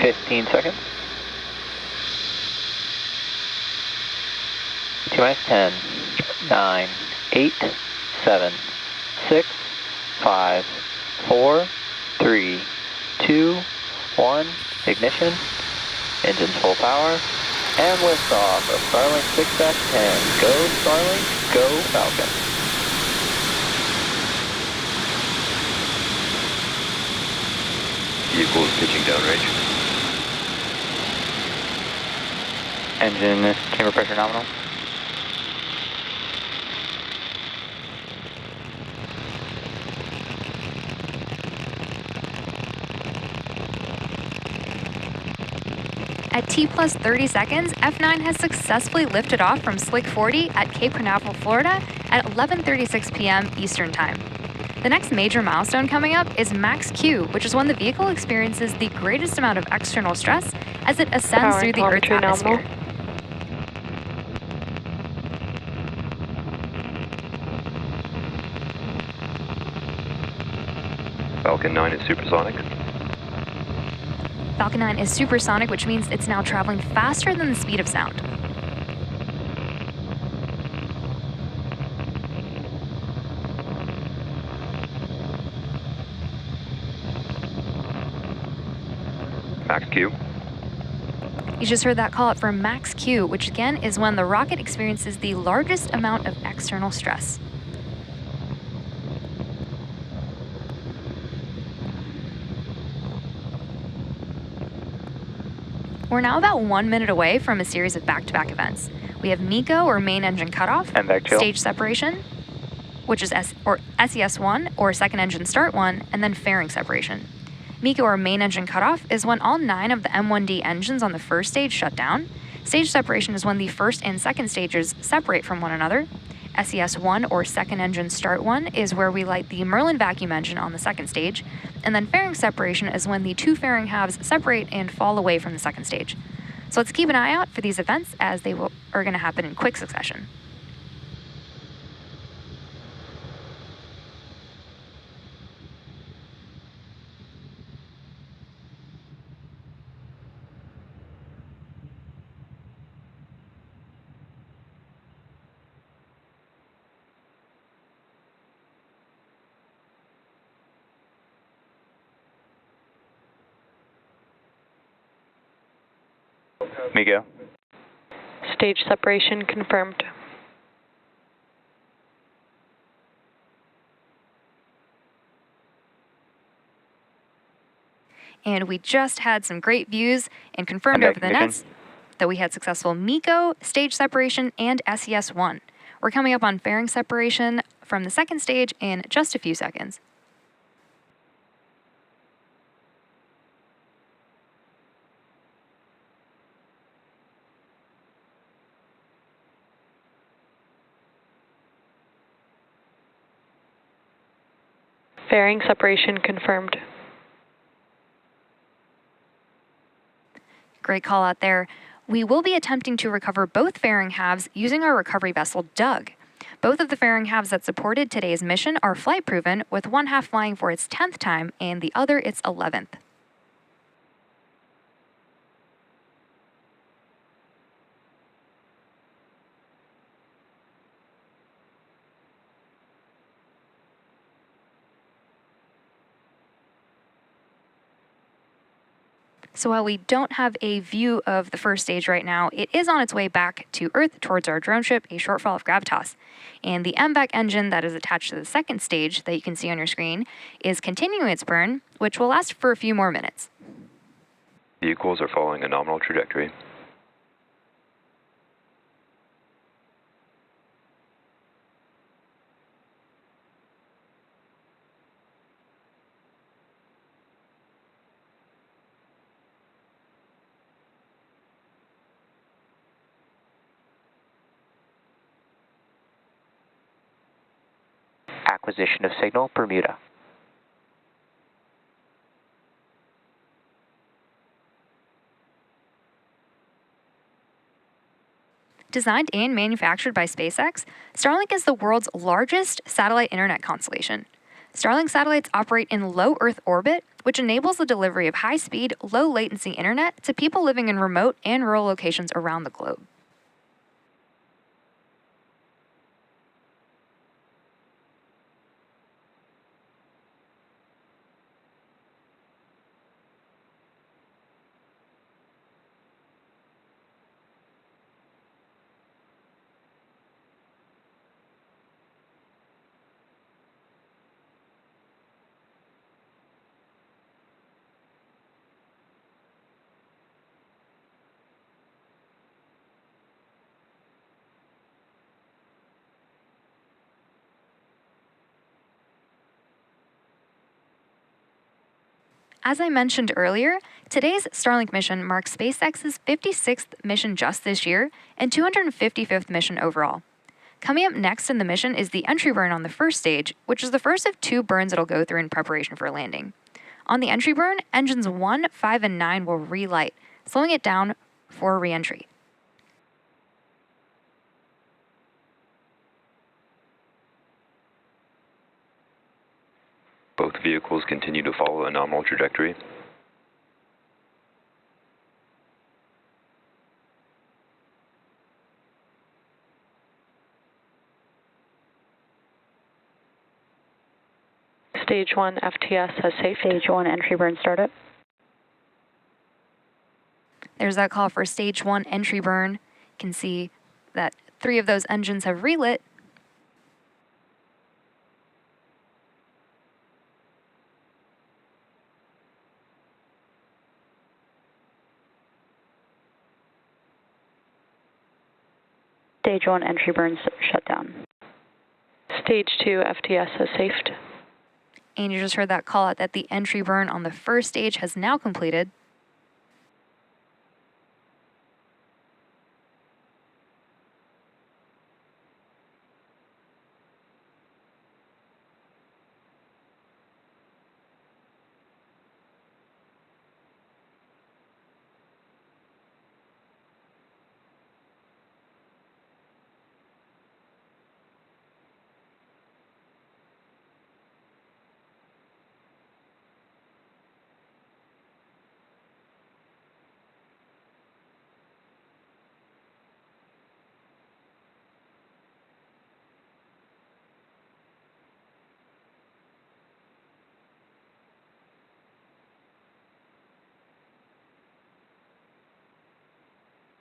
15 seconds. T-minus 10, 9, 8, 7, 6, 5, 4, 3, 2, 1, ignition, engines full power, and liftoff of Starlink 6-10. Go Starlink, go Falcon. Vehicles pitching downrange. Engine chamber pressure nominal. At T plus 30 seconds, F9 has successfully lifted off from Slick 40 at Cape Canaveral, Florida at 11:36 p.m. Eastern Time. The next major milestone coming up is Max Q, which is when the vehicle experiences the greatest amount of external stress as it ascends through the Earth's atmosphere. Falcon 9 is supersonic. Falcon 9 is supersonic, which means it's now traveling faster than the speed of sound. Max Q. You just heard that call out for Max Q, which again is when the rocket experiences the largest amount of external stress. We're now about 1 minute away from a series of back-to-back events. We have MECO, or main engine cutoff, stage separation, which is SES1, or second engine start 1, and then fairing separation. MECO, or main engine cutoff, is when all 9 of the M1D engines on the first stage shut down. Stage separation is when the first and second stages separate from one another. SES1, or second engine start 1, is where we light the Merlin vacuum engine on the second stage. And then fairing separation is when the 2 fairing halves separate and fall away from the second stage. So let's keep an eye out for these events as they are going to happen in quick succession. MECO. Stage separation confirmed. And we just had some great views and confirmed over the nets that we had successful MECO, stage separation, and SES1. We're coming up on fairing separation from the second stage in just a few seconds. Fairing separation confirmed. Great call out there. We will be attempting to recover both fairing halves using our recovery vessel, Doug. Both of the fairing halves that supported today's mission are flight proven, with one half flying for its 10th time and the other its 11th. So while we don't have a view of the first stage right now, it is on its way back to Earth towards our drone ship, A Shortfall of Gravitas. And the MVAC engine that is attached to the second stage that you can see on your screen is continuing its burn, which will last for a few more minutes. Vehicles are following a nominal trajectory. Acquisition of signal, Bermuda. Designed and manufactured by SpaceX, Starlink is the world's largest satellite internet constellation. Starlink satellites operate in low Earth orbit, which enables the delivery of high-speed, low-latency internet to people living in remote and rural locations around the globe. As I mentioned earlier, today's Starlink mission marks SpaceX's 56th mission just this year and 255th mission overall. Coming up next in the mission is the entry burn on the first stage, which is the first of 2 burns it'll go through in preparation for landing. On the entry burn, engines 1, 5, and 9 will relight, slowing it down for re-entry. Both vehicles continue to follow a nominal trajectory. Stage 1 FTS has safe. Stage 1 entry burn startup. There's that call for stage 1 entry burn. You can see that 3 of those engines have relit. Stage 1 entry burns shut down. Stage 2 FTS has safed. And you just heard that call out that the entry burn on the first stage has now completed.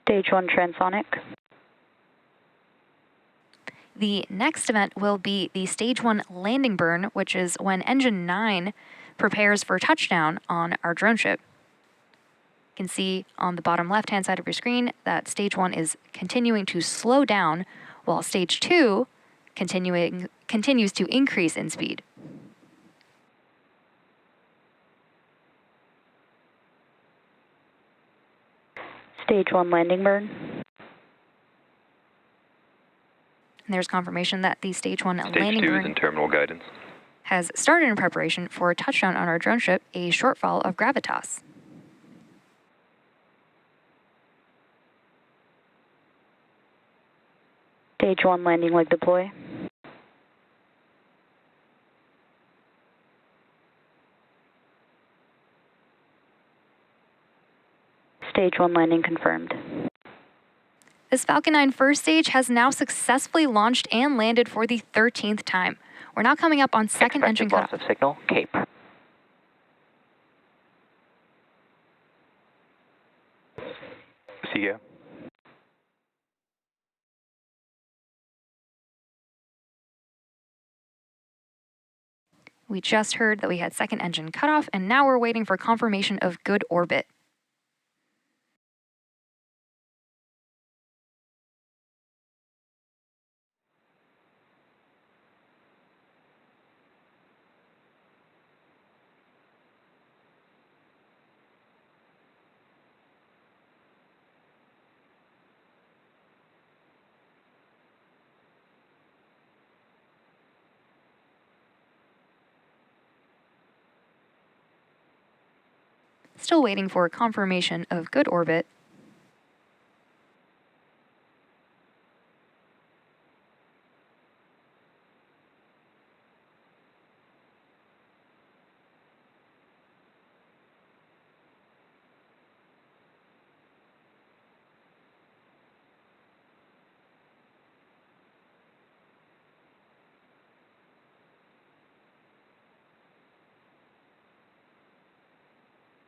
Stage 1 transonic. The next event will be the stage 1 landing burn, which is when engine 9 prepares for touchdown on our drone ship. You can see on the bottom left-hand side of your screen that stage 1 is continuing to slow down, while stage 2 continues to increase in speed. Stage 1 landing burn. And there's confirmation that the stage 1 Stage landing 2 burn is in terminal guidance. has started in preparation for a touchdown on our drone ship, A Shortfall of Gravitas. Stage 1 landing leg deploy. Stage 1 landing confirmed. This Falcon 9 first stage has now successfully launched and landed for the 13th time. We're now coming up on second engine Expected cutoff. loss of signal, Cape. See ya. We just heard that we had second engine cutoff, and now we're waiting for confirmation of good orbit. Still waiting for confirmation of good orbit.